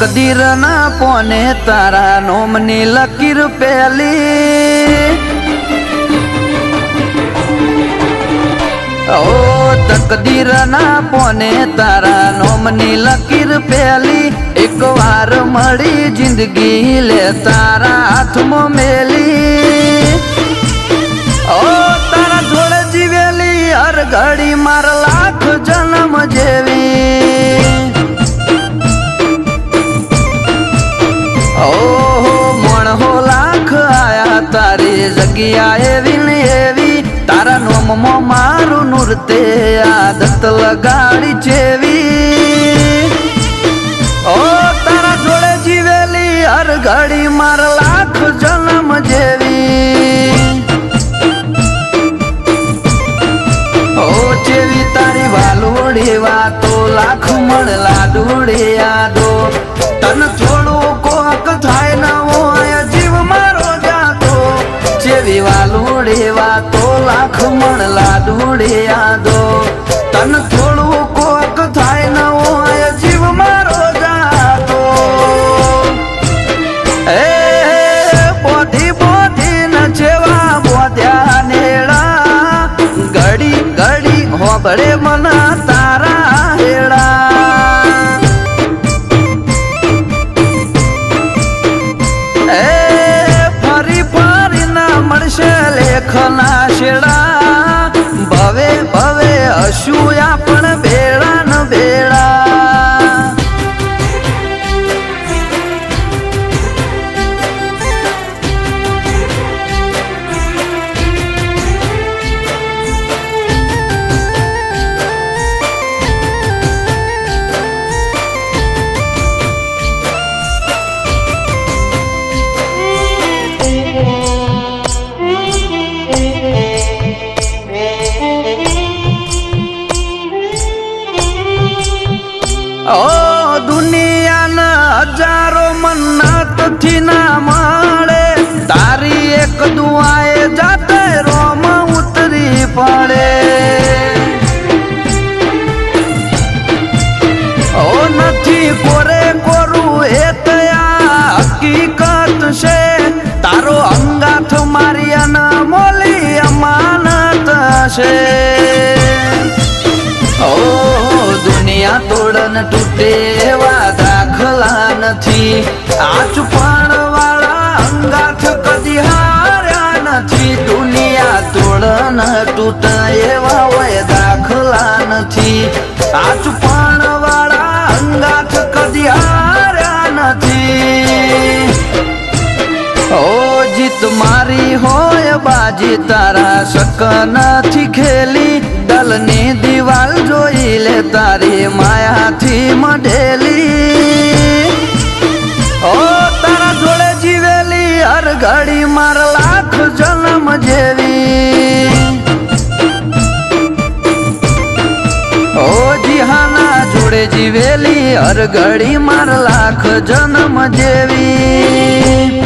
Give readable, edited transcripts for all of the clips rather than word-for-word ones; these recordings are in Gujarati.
તકદીર ના પોને તારા નોમની લકીર પેલી ઓ તકદીર ના પોને તારા નોમની લકીર પેલી એક વાર મળી જિંદગી લે તારા હાથમાં મેલી ઓ તારા જોડે જીવેલી હર ઘડી માર લાખ જન્મ જેવી ઓહો મણહો લાખ આયા તારી જગ્યા એવી ને એવી તારા નોમમાં મારું નૃત્ય આદત લગાડી ચેવી ઓ તારા જોડે જીવેલી હર ઘડી માર લાખ જન્મ જેવી ઓ ચેવી તારી વાલોડી વાતો લાખ મણ લાડુડી યાદો તન થોડું કોક થાય ન હોય જીવ મારો જાતો જેવી વાલુડી વાતો લાખ મણ લાડુડી યાદો તન થોડું કોક થાય ન હોય જીવ મારો જાતો એ બોધી બોધી ન જેવા બોધ્યા નેડા ઘડી ઘડી હોબળે મન તારા હેડા લેખના શેડા ભવે ભવે હશું આપણ બેડા ન બેડા ઓ દુનિયાના હજારો મન્નત થી ના મળે તારી એક દુઆએ જાતે રોમ ઉતરી પડે ઓ નથી કોરે કોરું એ તયા હકીકત છે તારો અંગાથ મારી અનમોલી અમાનત છે ઓ દુનિયા તોડન તૂટે એવા દાખલા નથી આ ચુપાણ વાળા અંગાથ કદી હાર્યા નથી દુનિયા તોડન તૂટે એવા હોય દાખલા નથી આ ચુપાણ વાળા અંગાથ કદી હાર્યા નથી ઓ જીત મારી હોય બાજી તારા શક નથી ખેલી દલની દિવાલ જોઈ લે તારી માયાથી મઢેલી ઓ તારા જોડે જીવેલી હર ઘડી માર લાખ જન્મ જેવી ઓ જીહાના જોડે જીવેલી હર ઘડી માર લાખ જન્મ જેવી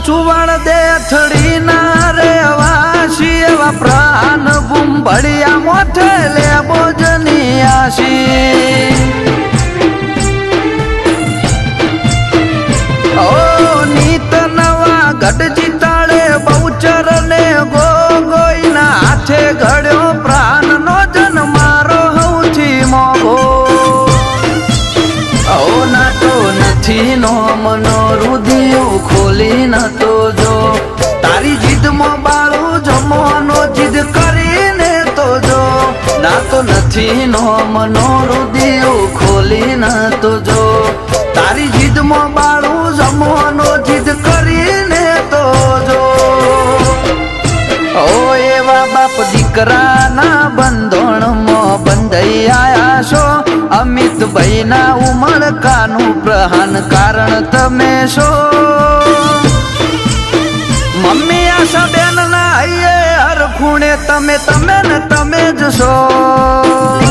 ચુવણ દે થડી ના રે વાસી એવા પ્રાણ બુંબળિયા મોઠે લે બોજની આશી ઓ નીત નવા ગઢ જીતાડે બહુચર ને ગોગોઈના હાથે ઘડ્યો પ્રાણ નો જન મારો હૌથી મોગો ઓ નથી નો મનો રુદિયો ખોલીને તો જો તારી જીદમાં બાળું જમવાનો જીદ કરીને તો જો ઓ એવા બાપ દીકરાના બંધોણમાં બંધાઈ આયા છો અમિતભાઈ ના ઉમળકાનું પ્રહાન કારણ તમે છો મમ્મી આશા બેન ના હૈયે હર ખૂણે તમે ને તમે જ છો